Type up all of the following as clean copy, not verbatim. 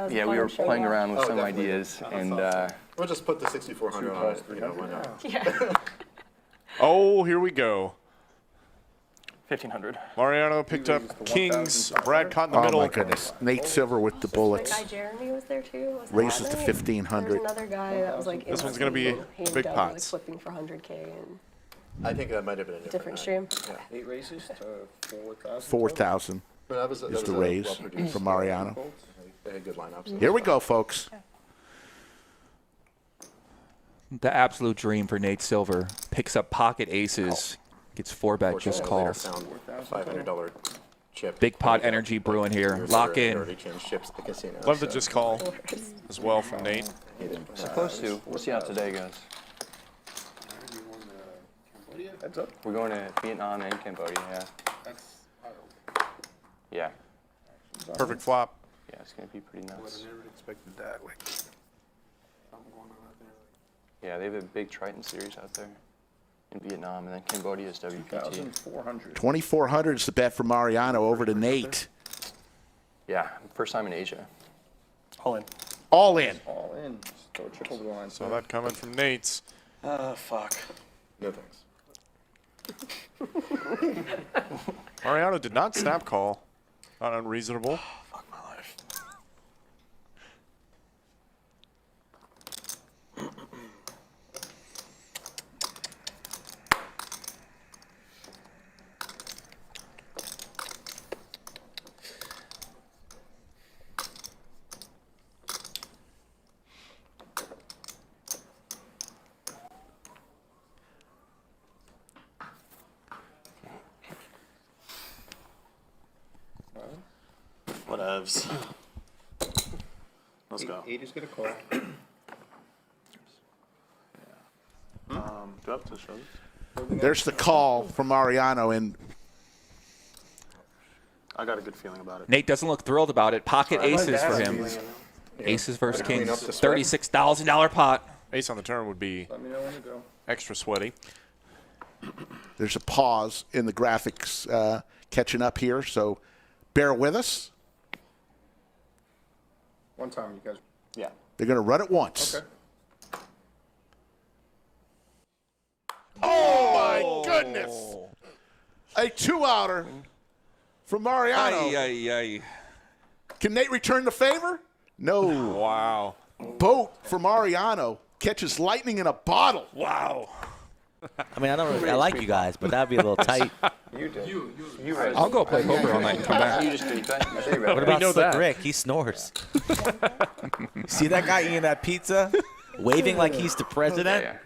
Yeah, we were playing around with some ideas, and we'll just put the 6,400 on it. You know, why not? Yeah. Oh, here we go. 1,500. Mariano picked up kings. Brad caught in the middle. Oh my goodness. Nate Silver with the bullets. That guy Jeremy was there too. Was Raises to that night? 1,500. There was another guy that was like. This one's gonna be big like pots. flipping for 100K and I think that might have been a different stream. Yeah. 8 raises to 4,000. 4,000 But that was is the raise well-produced, from Mariano. They had good lineups. Here we go, folks. The absolute dream for Nate Silver. Picks up pocket aces. Gets 4-bet, just calls. $500 chip. Big pot energy brewing here. Lock in. Chips at the casino, Love the so just call as well from Nate. he didn't, Supposed to. We'll see how today goes. Heads up. We're going to Vietnam and Cambodia, yeah. Yeah. Perfect flop. Yeah, it's going to be pretty nuts. Never expected that. Like, Yeah, they have a big Triton series out there in Vietnam, and then Cambodia is WPT. 2,400. 2,400 is the bet for Mariano over to Nate. Yeah, first time in Asia. All in. All in. All in. Throw triple blind. Saw that coming from Nate's. Fuck. no thanks. Mariano did not snap call. Not unreasonable. Fuck my life. Whatevs. Let's go. 8 is going to call. Do I have to show this? There's the call from Mariano, and I got a good feeling about it. Nate doesn't look thrilled about it. Pocket aces for him. Aces versus kings. $36,000 pot. Ace on the turn would be Let me know when to go. extra sweaty. there's a pause in the graphics catching up here, so bear with us. One time, you guys. Yeah. They're going to run it once. Okay. Oh, my goodness. A two-outer from Mariano. Ay, ay, ay. Can Nate return the favor? No. Wow. Boat for Mariano catches lightning in a bottle. Wow. I mean, I like you guys, but that'd be a little tight. You did. You I'll go play poker all night and come back. You just do that. What about know Slick that. Rick? He snores. See that guy eating that pizza? Waving like he's the president? Yeah.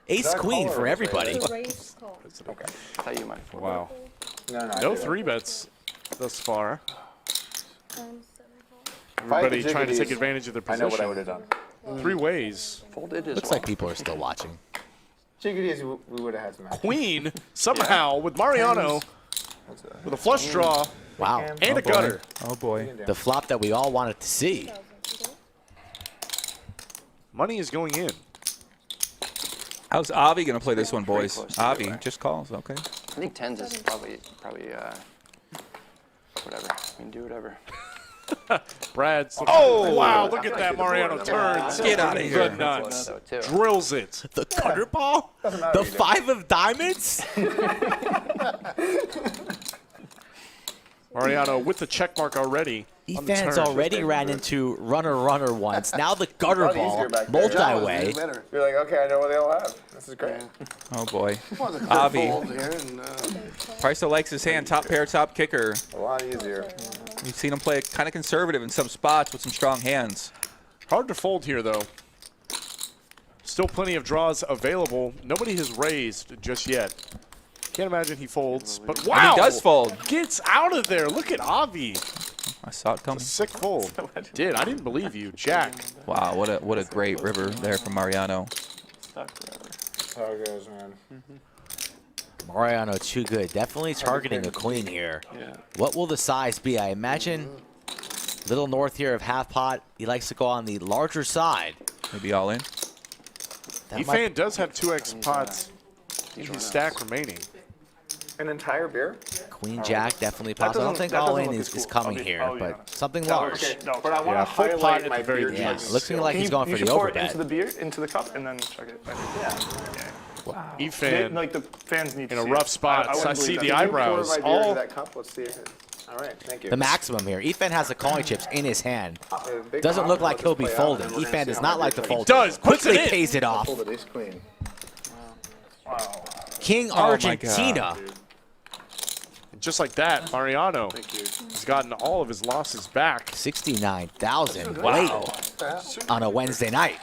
Ace queen for everybody. Raise call. Okay. Tell you my fold. Wow. No, No 3-bets thus far. If I had Everybody the trying to take jiggities, advantage of their I know what I would position. have done. 3 ways. Folded as Looks well. like people are still watching. Jiggities, we would have had some action. Queen, somehow, with Mariano, with a flush draw Wow. and a gutter. Oh, boy. The flop that we all wanted to see. Money is going in. How's Ivey going to play this one, Pretty boys? close to Ivey, it. just calls. Okay. I think tens is probably whatever. I mean, do whatever. Brad. Oh, wow. Look at that. Mariano turns. Get out of here. The nuts. Though, too. Drills it. The gutter ball? The 5 of diamonds? Mariano with the check mark already. on the Ethan's turn. already ran into runner once. Now the gutter ball, multi-way. You're like, okay, I know what they all have. This is great. Oh, boy. Ivey. Price likes his hand. Top pair, top kicker. A lot easier. We've seen him play kind of conservative in some spots with some strong hands. Hard to fold here, though. Still plenty of draws available. Nobody has raised just yet. Can't imagine he folds, but wow! And he does fold. Gets out of there. Look at Ivey. I saw it coming. Sick fold. Did. I didn't believe you. Jack. Wow, what a great river there from Mariano. Stuck forever. That's how it goes, man. Mariano too good. Definitely targeting a queen here. Yeah. What will the size be? I imagine little north here of half pot. He likes to go on the larger side. Maybe all in. That might- Efan does have 2x pots in his stack remaining. An entire beer? Queen Jack definitely possible. I don't think that all doesn't in look as is cool. coming I'll be here, honest. but something No, large. okay, no, but I want Yeah, to full pot highlight at my the very beer least. Yeah, drinking looks to me skill. like he's going for You the should pour it overbet. into the beer, into the cup, and then chug it. Yeah. Efan Like the fans need to in a see rough it. spot. wouldn't I see believe the that. Can you pour eyebrows. my beer All into that cup? Let's see it. All right, thank you. The maximum here. Efan has the calling chips in his hand. Big Doesn't round. look like Let he'll this be play out, folding. and we're gonna Efan see does how not my like to beer fold. does, puts Quickly it in. pays it off. Folded ace queen. Wow. King Oh my Argentina. Just like that, Mariano has gotten all of his losses back. 69,000 late on a Wednesday night.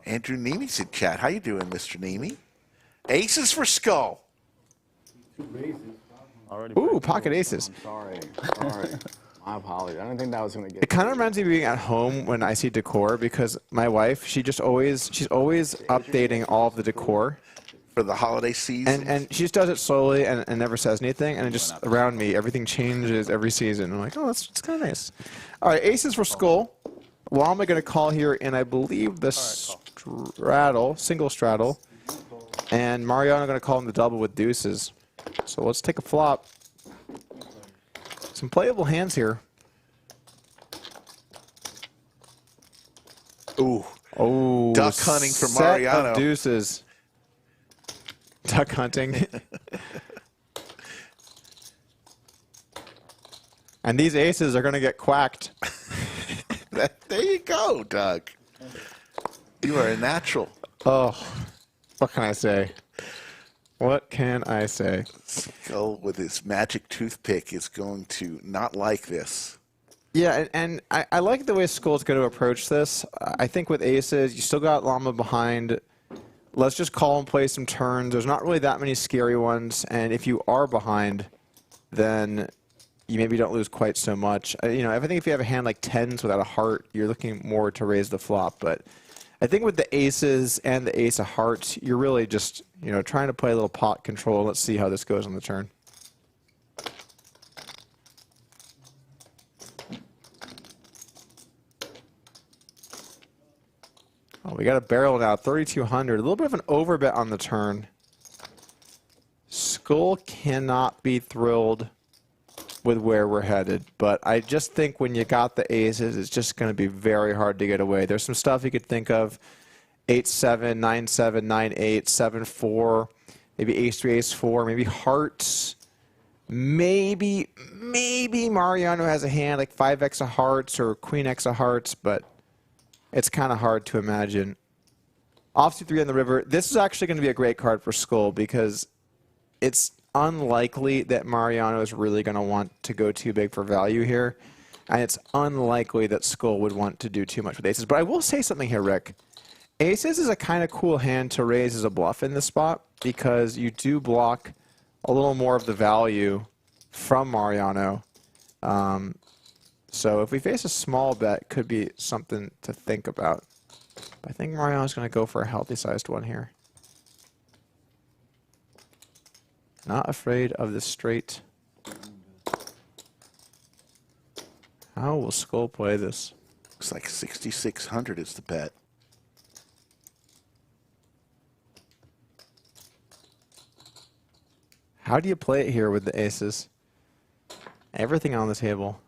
Andrew Neme's in chat. How you doing, Mr. Neme? Aces for Skull. Ooh, pocket aces. Sorry. My apologies. I didn't think that was going to It get. kind of reminds me of being at home when I see decor because my wife, she's always updating all of the decor. For the holiday season. And she just does it slowly and never says anything. And it just around me, everything changes every season. I'm like, oh, that's kind of nice. All right, aces for Skull. Well, am I going to call here? And I believe the straddle, single straddle. And Mariano going to call him the double with deuces. So let's take a flop. Some playable hands here. Ooh. Oh, Duck hunting for set Mariano. of deuces. Duck hunting. And these aces are going to get quacked. There you go, Doug. You are a natural. Oh, what can I say? What can I say? Skull with his magic toothpick is going to not like this. Yeah, and I like the way Skull's going to approach this. I think with aces, you still got Llama behind. Let's just call and play some turns. There's not really that many scary ones, and if you are behind, then you maybe don't lose quite so much. You know, I think if you have a hand like tens without a heart, you're looking more to raise the flop. But I think with the aces and the ace of hearts, you're really just, you know, trying to play a little pot control. Let's see how this goes on the turn. Oh, we got a barrel now, 3,200. A little bit of an overbet on the turn. Skull cannot be thrilled with where we're headed, but I just think when you got the aces, it's just going to be very hard to get away. There's some stuff you could think of: 8-7, 9-7, 9-8, 7-4, maybe ace-3, ace-4, maybe hearts. Maybe Mariano has a hand like 5x of hearts or queen x of hearts, but it's kind of hard to imagine. Offsuit 3 on the river. This is actually going to be a great card for Skull because it's unlikely that Mariano is really going to want to go too big for value here. And it's unlikely that Skull would want to do too much with aces. But I will say something here, Rick. Aces is a kind of cool hand to raise as a bluff in this spot because you do block a little more of the value from Mariano. So if we face a small bet, could be something to think about. But I think Mariano's going to go for a healthy-sized one here. Not afraid of the straight. How will Skull play this? Looks like 6,600 is the bet. How do you play it here with the aces? Everything on the table.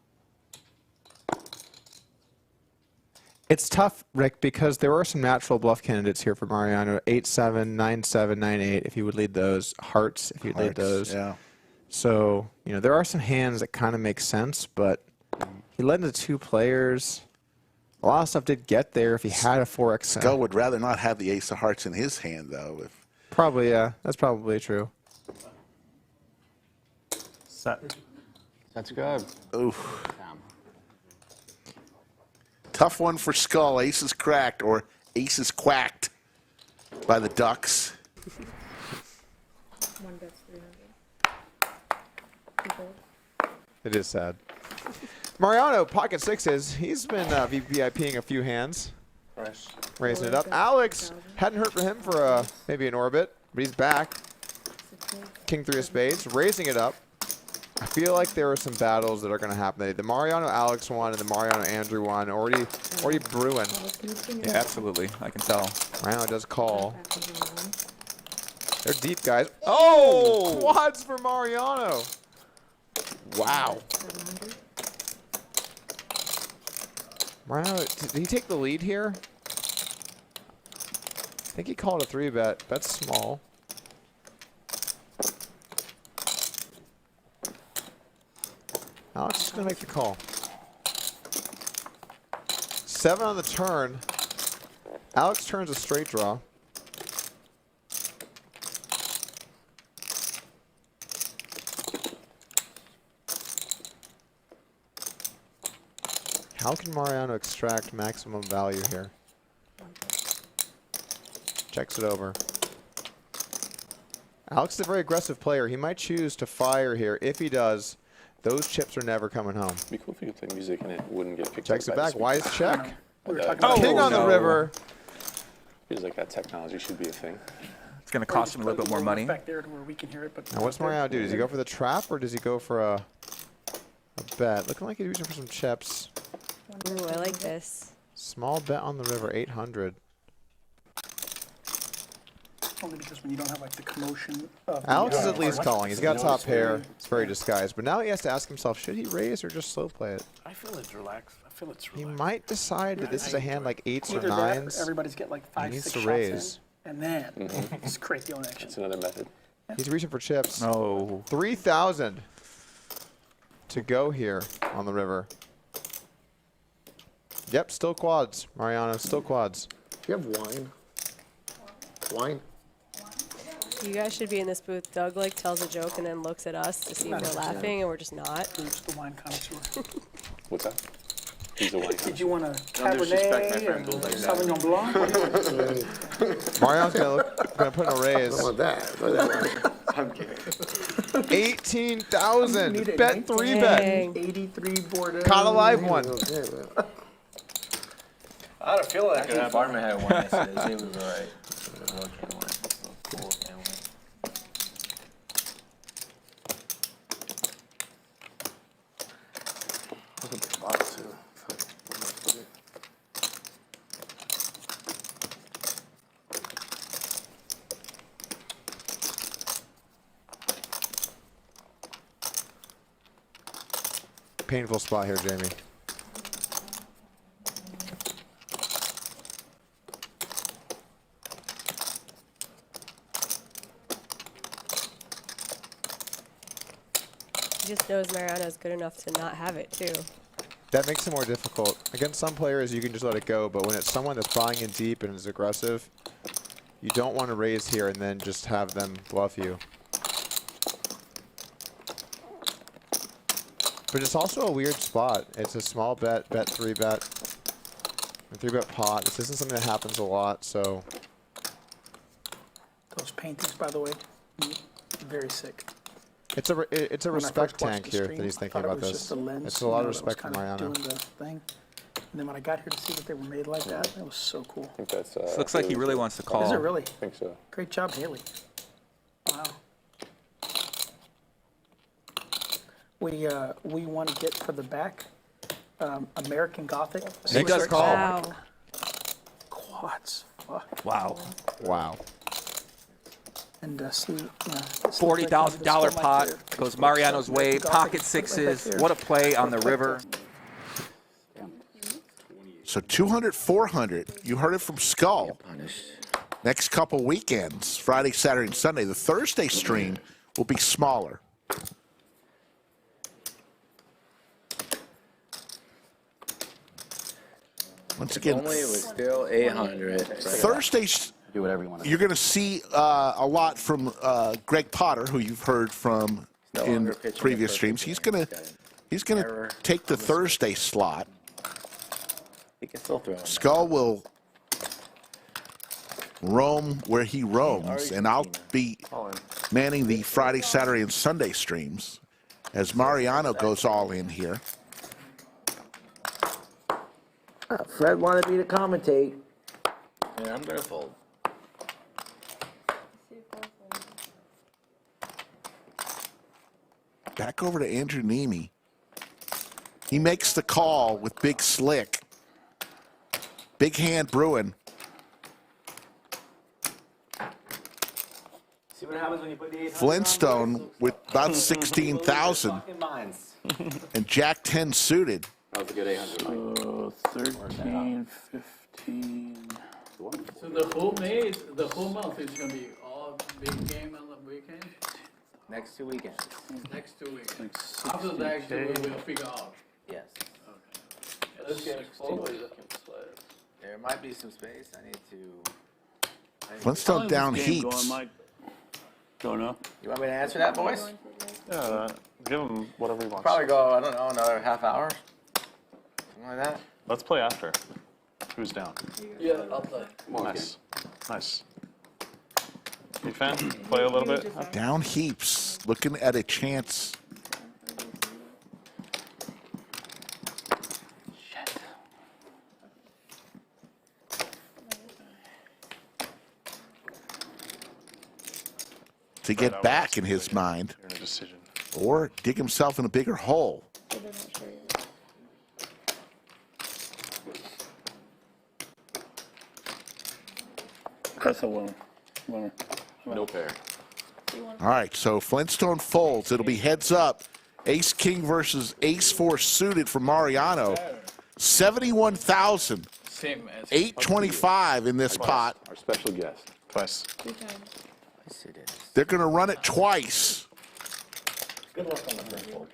It's tough, Rick, because there are some natural bluff candidates here for Mariano. 8-7, 9-7, 9-8, if he would lead those. Hearts, if he'd lead those. Yeah. So, you know, there are some hands that kind of make sense, but he led into 2 players. A lot of stuff did get there if he had a 4x. Skull would rather not have the ace of hearts in his hand, though. Probably, yeah. That's probably true. Set. That's good. Oof. Tough one for Skull. Aces cracked or aces quacked by the Ducks. One bet's 300. It is sad. Mariano, pocket sixes. He's been VVIPing a few hands. Fresh. Raising it up. Alex, hadn't heard from him for maybe an orbit, but he's back. King 3 of spades, raising it up. I feel like there are some battles that are going to happen. The Mariano Alex one and the Mariano Andrew one already brewing. Yeah, absolutely. I can tell. Mariano does call. They're deep, guys. Oh! Quads for Mariano. Wow. Mariano, did he take the lead here? I think he called a 3-bet. That's small. Alex is going to make the call. 7 on the turn. Alex turns a straight draw. How can Mariano extract maximum value here? Checks it over. Alex is a very aggressive player. He might choose to fire here. If he does, those chips are never coming home. It'd be cool if you could play music and it wouldn't get picked Checks up. it back. Wise check. We were Oh, talking about king on the river. Feels like that technology should be a thing. It's going to cost him a little bit more money. Back there to where we can hear it, but Now, what's Mariano do? Does he go for the trap or does he go for a bet? Looking like he's reaching for some chips. Ooh, I like this. Small bet on the river, 800. only because when you don't have like the commotion of Alex is the, at least calling. He's got top pair. It's very disguised. But now he has to ask himself, should he raise or just slow play it? I feel it's relaxed. I feel it's He relaxed. might decide that this is a hand like 8s or either that or 9s. everybody's get like 5, needs 6 to shots raise. in, and then it's create the own action. That's another method. He's reaching for chips. Oh. 3,000 to go here on the river. Yep, still quads. Mariano, still quads. Do you have wine? Wine? You guys should be in this booth. Doug like tells a joke and then looks at us to see if we're laughing and we're just not. Who's the wine connoisseur? What's that? He's a white Did you want a Don't disrespect my friend Cabernet Bill or like that. Sauvignon Blanc? What do you want? Mario's gonna put in a I raise. don't want that. I want that. I'm kidding. 18,000. Need it, Bet right? 3-bet. Dang. 83 Bordeaux. Caught a live one. Okay, man. I don't feel like it. Farmer had one yesterday. It was alright. Cool. Look at the box, too. Fuck. Painful spot here, Jamie. He just knows Mariano's good enough to not have it too. That makes it more difficult. Against some players, you can just let it go, but when it's someone that's buying in deep and is aggressive, you don't want to raise here and then just have them bluff you. But it's also a weird spot. It's a small bet, bet 3-bet, a 3-bet pot. This isn't something that happens a lot, so Those paintings, by the way, very sick. it's a When I respect first watched tank the here stream, that he's I thinking thought it about was this. just a lens, It's a lot of that was respect for kinda Mariano. doing the thing. And then when I got here to see that they were made like that, it was so cool. I think that's, This looks like he really wants to call. Is it really? I think so. Great job, Haley. Wow. We want to get for the back American Gothic. Make us Swiss call. Wow. Quads. Fuck. Wow. Wow. And see, $40,000 pot goes Mariano's way. Pocket sixes. What a play on the river. So 200, 400. You heard it from Skull. Next couple weekends, Friday, Saturday, and Sunday. The Thursday stream will be smaller. Once again, Only it was still 800. Thursdays, Do whatever you want. you're going to see a lot from Greg Potter, who you've heard from No in longer pitching previous a streams. perfect He's going to Error. take the Thursday slot. He can still throw it. Skull will roam where he roams, and I'll be manning the Friday, Saturday, and Sunday streams as Mariano goes all in here. Fred wanted me to commentate. Yeah, I'm gonna fold. Back over to Andrew Neeme. He makes the call with Big Slick. Big hand brewing. See what happens when you put the 800 Flintstone with about 16,000. And Jack 10 suited. That was a good 800. So 13, 15. So the whole month is gonna be all big game on the weekend. Next 2 weekends. Next 2 weeks. After that, we will figure out. Yes. Okay. This game is always There might be some space. I need to. Flintstone down heaps. Don't know. You want me to answer that, boys? Yeah, give him whatever he wants. Probably go, I don't know, another half hour. Something like that. Let's play after. Who's down? Yeah, I'll play. Nice. Nice. Big fan? Play a little bit? Down heaps. Looking at a chance. To get back in his mind, or dig himself in a bigger hole. That's a winner. No pair. All right, so Flintstone folds. It'll be heads up. Ace King versus Ace 4 suited for Mariano. 71,000. Same as 825 in this pot. Our special guest. Twice. They're going to run it twice. Good luck on the first fold.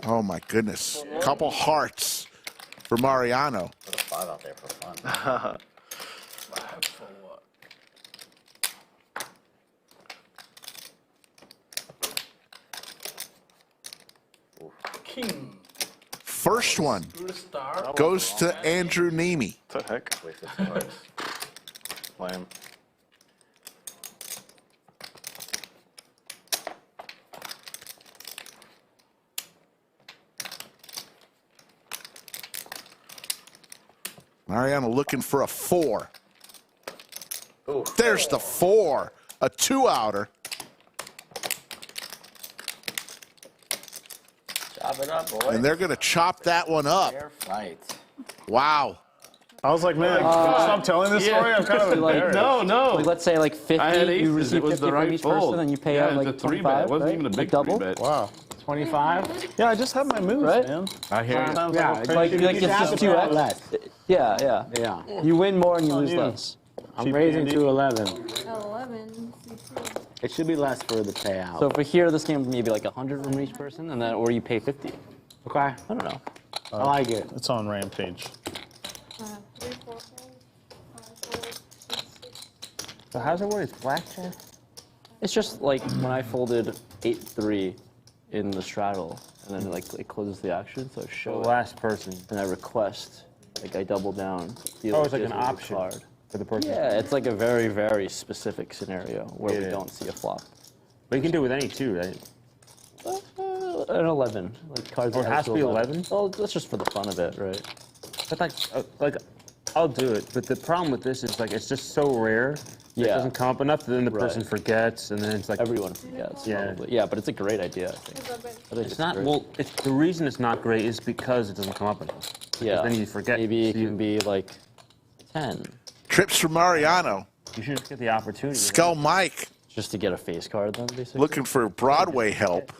Oh my goodness. Couple hearts for Mariano. Put a 5 out there for fun. for what? King. First one Good start. goes to Andrew Neeme. What the heck? Wasted 2 cards. Lame. Mariano looking for a 4. There's the 4. A 2-outer. Chop it up, boys. And they're going to chop that one up. Fair fight. Wow. I was like, man, can you stop telling this story? I'm kind of embarrassed. No. Like, let's say like 50, I had aces. you receive It was 50 the from right each fold. person, and you pay Yeah, out like it's a 3 25, bet. It wasn't right? even a Like big double? 3 bet. Wow. 25? Yeah, I just have my moves, Right? man. I hear you. Sometimes Yeah, I go it's crazy. Like it's just 2x. Less. Yeah. Yeah. You win more and you lose you. less. I'm Cheap raising candy. to 11. 11. It should be less for the payout. So for here, this game maybe like 100 from each person, and then or you pay 50. Okay. I don't know. I like it. It's on Rampage. 3, 4, 5, 4, 6, 6. So how's it work? It's blackjack? It's just like when I folded 8-3 in the straddle, and then like it closes the action, so I show it, Last person. and I request, like I double down. Deal Oh, it's like this an as a option card. for the person. Yeah, it's like a very, very specific scenario where we Yeah. don't see a flop. But you can do it with any 2, right? An 11, like cards. Or it that has to be 11? Well, that's just for the fun of it, right? But like, I'll do it. But the problem with this is like it's just so rare. It Yeah. doesn't come up enough, then the person Right. forgets, and then it's like Everyone forgets. Yeah. Probably. Yeah, but it's a great idea, I think. I think it's not. great. Well, it's the reason it's not great is because it doesn't come up enough. Yeah. Then you forget. Maybe it So you- can be like 10, Trips for Mariano. You should just get the opportunity. Skull Mike just to get a face card, then basically. looking for Broadway help.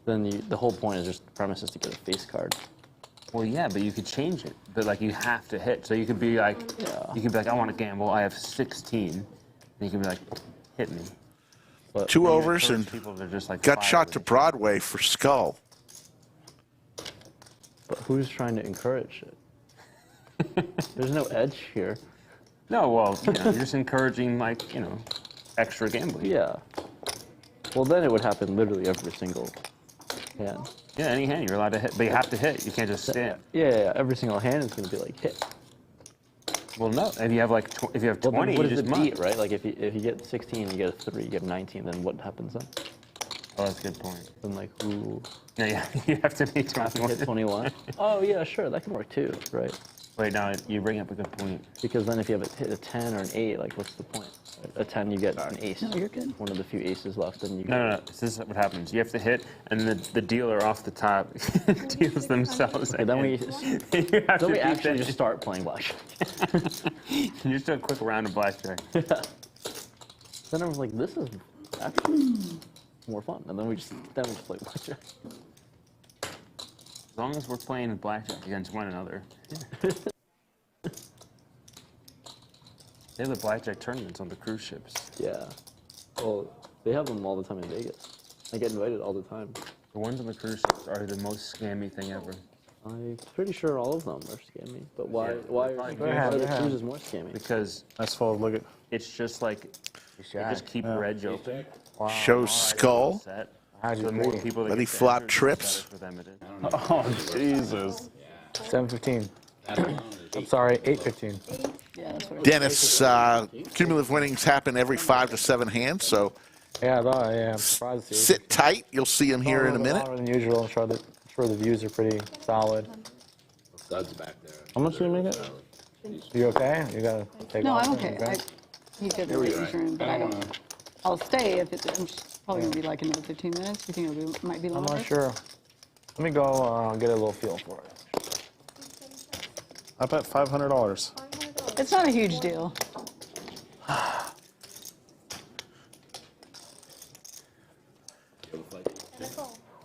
Then the whole point is just the premise is to get a face card. Well, yeah, but you could change it. But like you have to hit. So you could be like, you could be like, I want to gamble. I have 16. And you can be like, hit me. But 2 overs and People that are just like gut fire shot with to it. Broadway for Skull. But who's trying to encourage it? There's no edge here. No, well, you're just encouraging like extra gambling. Yeah. Well, then it would happen literally every single hand. Yeah, any hand you're allowed to hit, but you have to hit. You can't just stand. Yeah. Every single hand is going to be like hit. Well, no. If you have like if you have Well, 20, then what you does just it beat, must. right? Like if you get 16, you get a 3, you get a 19, then what happens then? Oh, that's a good point. Then like who Yeah, you have to be hit 21. 21? Oh yeah, sure, that can work too, right? Wait, now you bring up a good point. Because then if you have hit a 10 or an 8, like what's the point? A 10, you get an ace. No, you're good. One of the few aces left, and you. No. This is what happens. You have to hit, and the dealer off the top deals themselves. Okay, then we. You have Then to we actually beat just start playing blackjack. Just do a quick round of blackjack. Then I was like, this is actually more fun, and then we just play blackjack. As long as we're playing blackjack against one another. They have the blackjack tournaments on the cruise ships. Yeah. Well, they have them all the time in Vegas. I get invited all the time. The ones on the cruise ships are the most scammy thing ever. I'm pretty sure all of them are scammy. But why? Why are the cruises more scammy? Because That's full. Look at. it's just like they just keep your edge open. Shows skull. Set. So the more people that Let he get to flop enter, the trips. better for them it is. Oh Jesus. 7-15. I'm sorry, 8-15. Yeah, that's what Dennis, cumulative winnings happen every 5 to 7 hands, so Yeah, I'm surprised to see. sit tight. You'll see him here in a minute. Louder than usual. I'm sure the views are pretty solid. Doug's back there. How much do you make it? You okay? You gotta take No, off. I'm okay. You could be in room, but I don't. I'll stay if it's. I'm just probably gonna be like another 15 minutes. You think it might be I'm longer? not sure. Let me go get a little feel for it. I bet $500. It's not a huge deal.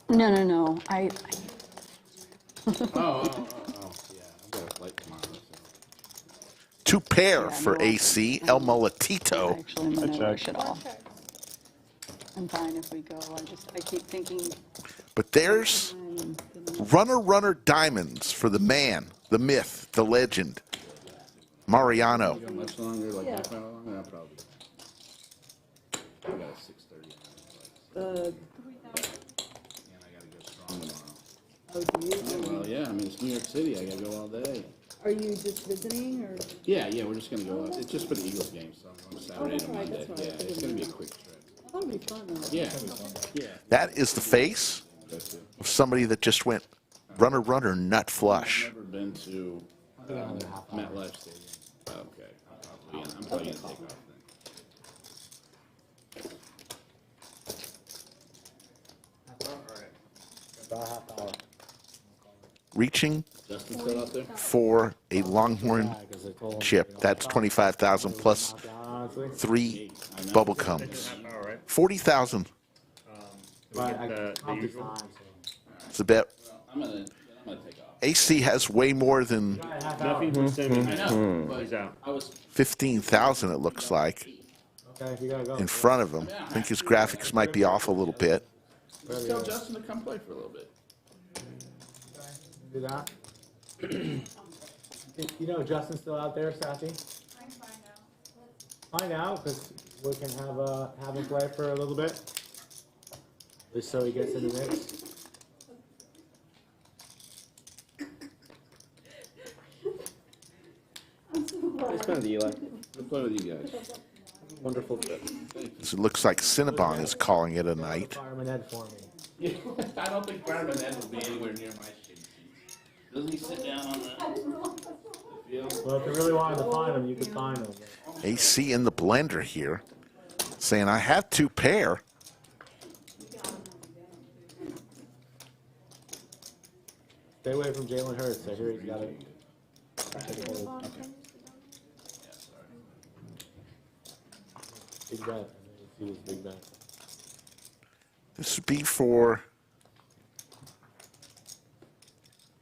No. Yeah, I've got a flight tomorrow. 2 pair Yeah, for no. AC, El Molatito. Actually, I'm gonna rush it off. I'm fine if we go. I keep thinking. But there's runner diamonds for the man, the myth, the legend, Mariano. Go much longer, like half an hour longer? No, probably. I got a 6:30. And I gotta go strong tomorrow. Oh, do you? Yeah, well, yeah, I mean, it's New York City. I gotta go all day. Are you just visiting or? Yeah, we're just gonna go out. It's just for the Eagles game, so I'm going Saturday to Monday. Yeah, it's gonna be a quick trip. That'll be fun though. Yeah. That is the face of somebody that just went runner, nut flush. I've never been to MetLife Stadium. Okay, I'm probably gonna take off then. About a half hour. Reaching Justin still out there? for a Longhorn chip. That's 25,000 plus 3 bubble comes. 40,000. It's a bet. I'm gonna take off. AC has way more than I know, but I was 15,000, it looks like, Okay, you gotta go. in front of him. I think his graphics might be off a little bit. Just tell Justin to come play for a little bit. Do that. You know Justin's still out there, Sassy? I can find out. Find out, because we can have him play for a little bit. Just so he gets in the mix. It's kind of Eli. We'll play with you guys. Wonderful trip. It looks like Cinnabon is calling it a night. Fireman Ed for me. I don't think Fireman Ed will be anywhere near my shitty seats. Doesn't he sit down on the field? Well, if you really wanted to find him, you could find him. AC in the blender here, saying, I have 2 pair. Stay away from Jalen Hurts. I hear he's got it. Big bet. He was big bet. This would be for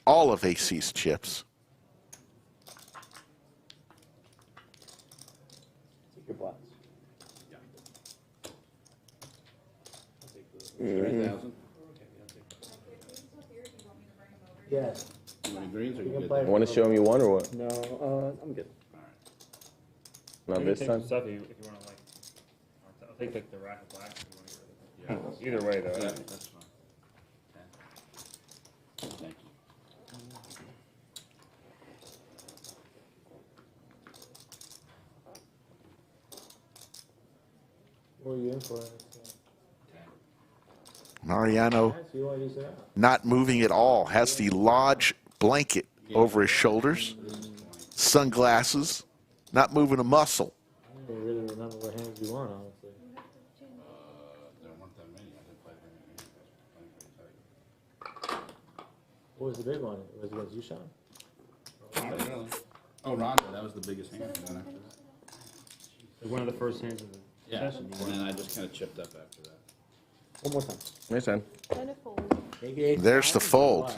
all of AC's chips. Take your blocks. 30,000. Yes. You want greens or You you can good? play. Want to show him you won or what? No, I'm good. Not this time. Stuff if you want to like. I'll take like the rack of black if you want to get rid of it. Either way though. Yeah, that's fine. Thank you. What are you in for? Mariano So you want to use that? not moving at all, has the lodge blanket over his shoulders. sunglasses, not moving a muscle. I don't really remember what hands you won, honestly. There weren't that many. I didn't play very many. What was the big one? Was it against Yushan? Not really. Oh, Ronda, that was the biggest hand. And then after that. One of the first hands in the session. And then I just kind of chipped up after that. One more time. Nice hand. There's the fold.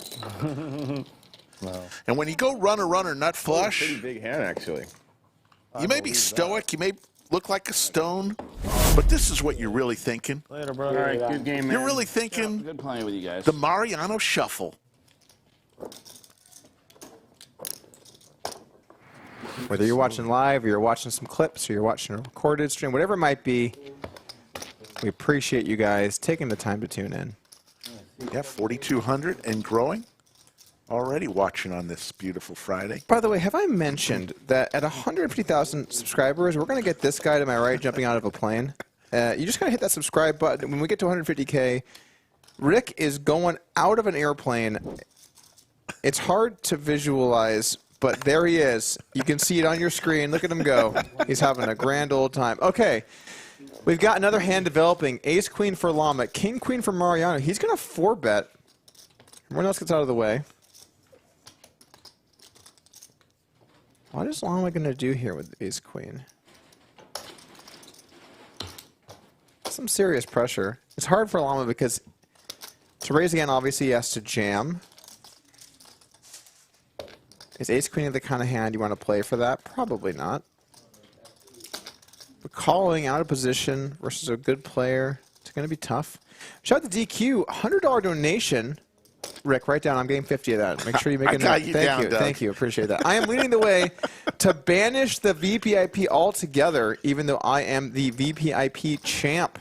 Wow. And when you go runner, nut flush, Pretty big hand, actually. you may be stoic, you may look like a stone, but this is what you're really thinking. Later, bro. All right, good game, man. You're really thinking Good playing with you guys. the Mariano shuffle. Whether you're watching live or you're watching some clips or you're watching a recorded stream, whatever it might be, we appreciate you guys taking the time to tune in. Yeah, 4,200 and growing. Already watching on this beautiful Friday. By the way, have I mentioned that at 150,000 subscribers, we're going to get this guy to my right jumping out of a plane? You just got to hit that subscribe button. When we get to 150K, Rick is going out of an airplane. It's hard to visualize, but there he is. You can see it on your screen. Look at him go. He's having a grand old time. Okay, we've got another hand developing. Ace-Queen for Llama. King-Queen for Mariano. He's going to 4-bet. Everyone else gets out of the way. What is Llama going to do here with Ace-Queen? Some serious pressure. It's hard for Llama because to raise again, obviously, he has to jam. Is Ace-Queen the kind of hand you want to play for that? Probably not. But calling out of position versus a good player, it's going to be tough. Shout out to DQ, $100 donation. Rick, write down. I'm getting 50 of that. Make sure you make a note. Thank you. Appreciate that. I am leading the way to banish the VPIP altogether, even though I am the VPIP champ.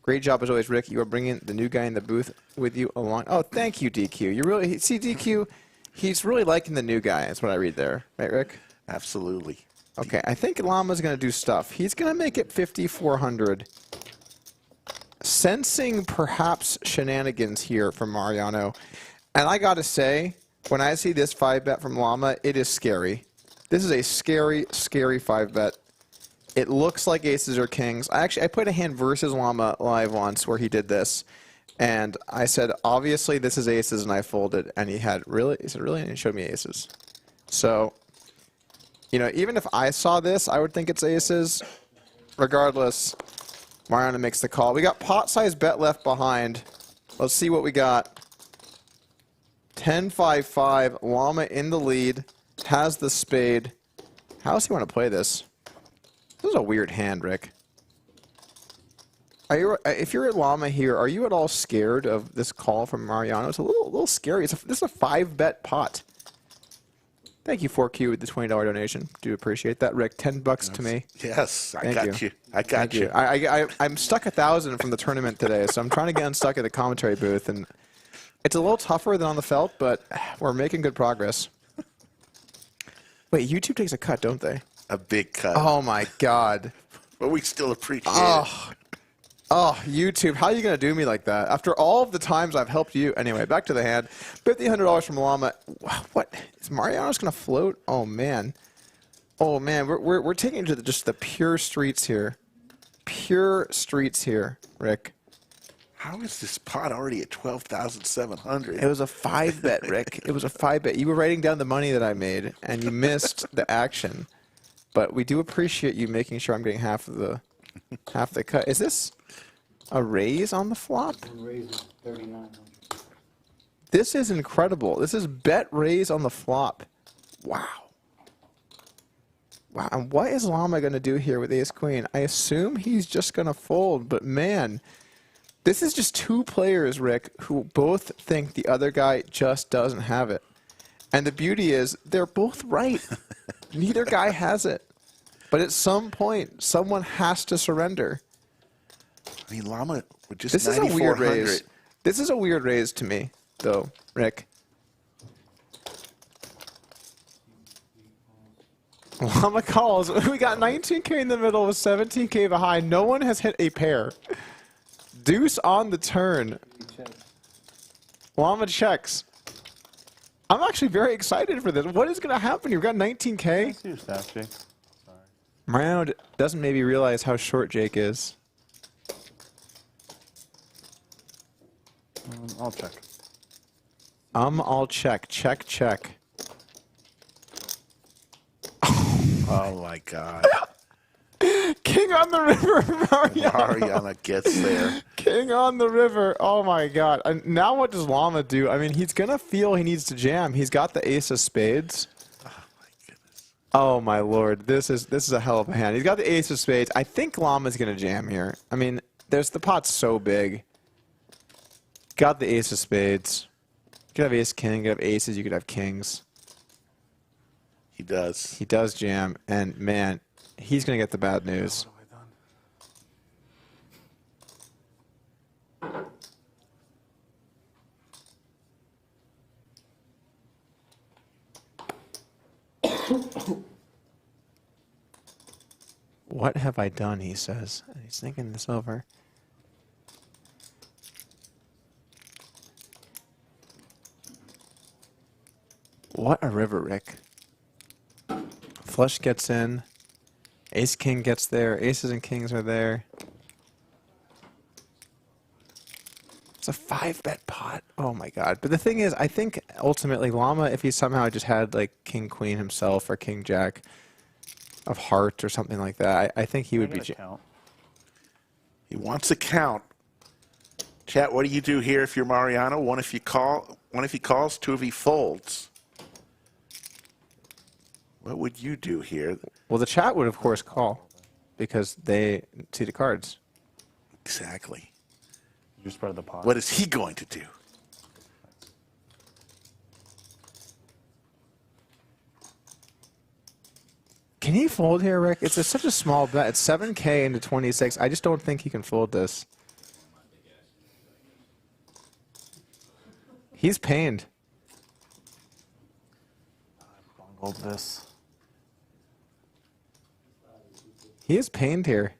Great job as always, Rick. You are bringing the new guy in the booth with you along. Oh, thank you, DQ. You really see DQ. He's really liking the new guy. That's what I read there, right, Rick? Absolutely. Okay, I think Llama's going to do stuff. He's going to make it 5,400. Sensing perhaps shenanigans here from Mariano. And I got to say, when I see this 5-bet from Llama, it is scary. This is a scary, scary 5-bet. It looks like aces or kings. I put a hand versus Llama live once where he did this. And I said, obviously, this is aces, and I folded. And he said, really? And he showed me aces. So, you know, even if I saw this, I would think it's aces. Regardless, Mariano makes the call. We got pot-sized bet left behind. Let's see what we got. 10-5-5. Llama in the lead. Has the spade. How does he want to play this? This is a weird hand, Rick. If you're at Llama here, are you at all scared of this call from Mariano? It's a little scary. This is a 5-bet pot. Thank you, 4Q, with the $20 donation. Do appreciate that, Rick. $10 to me. Yes, I got you. I got you. I'm stuck 1,000 from the tournament today, so I'm trying to get unstuck at the commentary booth, and it's a little tougher than on the felt, but we're making good progress. Wait, YouTube takes a cut, don't they? A big cut. Oh my God. But we still appreciate it. Oh, YouTube, how are you going to do me like that? After all of the times I've helped you. Anyway, back to the hand. $1,500 from Llama. What? Is Mariano's going to float? Oh, man. Oh, man. We're taking it to just the pure streets here. Pure streets here, Rick. How is this pot already at 12,700? It was a 5-bet, Rick. It was a 5-bet. You were writing down the money that I made, and you missed the action. But we do appreciate you making sure I'm getting half the cut. Is this a raise on the flop? Raise is 3,900. This is incredible. This is bet raise on the flop. Wow. Wow. And what is Llama going to do here with ace-queen? I assume he's just going to fold, but man, this is just two players, Rick, who both think the other guy just doesn't have it. And the beauty is they're both right. Neither guy has it. But at some point, someone has to surrender. I mean, Llama with just This is a weird raise. This is a weird raise to me, though, Rick. Llama calls. We got 19K in the middle with 17K behind. No one has hit a pair. Deuce on the turn. Llama checks. I'm actually actually very excited for this. What is going to happen? You've got 19K. See your staff, Jake. Mariano doesn't maybe realize how short Jake is. I'll check. I'll check. Check. Oh my God. King on the river, Mariano. Mariano gets there. King on the river. Oh my God. And now what does Llama do? I mean, he's going to feel he needs to jam. He's got the ace of spades. Oh my Lord. This is a hell of a hand. He's got the ace of spades. I think Llama's going to jam here. I mean, the pot's so big. Got the ace of spades. You could have ace king, you could have aces, you could have kings. He does. He does jam, and man, he's going to get the bad news. What have I done, he says. And he's thinking this over. What a river, Rick. Flush gets in. Ace king gets there. Aces and kings are there. It's a 5-bet pot. Oh my God. But the thing is, I think ultimately Llama, if he somehow just had like king queen himself or king jack of heart or something like that, I think he would be. He wants a count. Chat, what do you do here if you're Mariano? One if you call, one if he calls, two if he folds. What would you do here? Well, the chat would, of course, call because they see the cards. Exactly. You spread the pot. What is he going to do? Can he fold here, Rick? It's such a small bet. It's 7K into 26. I just don't think he can fold this. He's pained. Bungled this. He is pained here.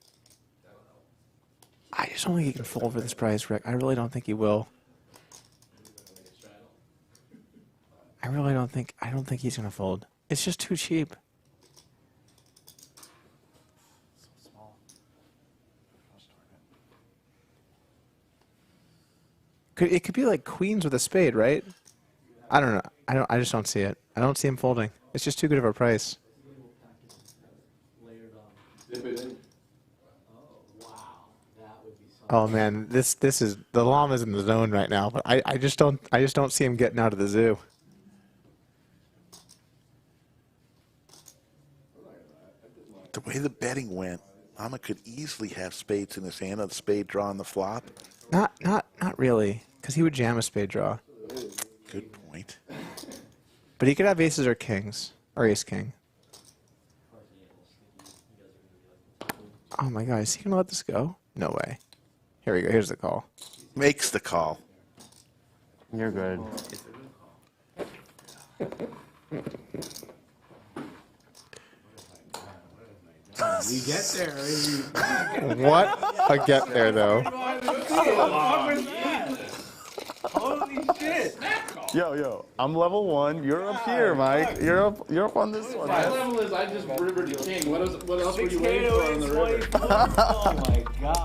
I just don't think he can fold for this price, Rick. I really don't think he will. I don't think he's going to fold. It's just too cheap. It could be like queens with a spade, right? I don't know. I just don't see it. I don't see him folding. It's just too good of a price. Oh man, this is the llama's in the zone right now, but I just don't see him getting out of the zoo. The way the betting went, Llama could easily have spades in his hand, a spade draw on the flop. Not really, because he would jam a spade draw. Good point. But he could have aces or kings, or ace king. Oh my God, is he gonna let this go? No way. Here we go. Here's the call. Makes the call. You're good. We get there. What a get there, though. Holy shit! Yo, I'm level 1. You're up here, Mike. You're up on this one. My Man. level is I just rivered the king. What else were you waiting for on the river? Oh my God.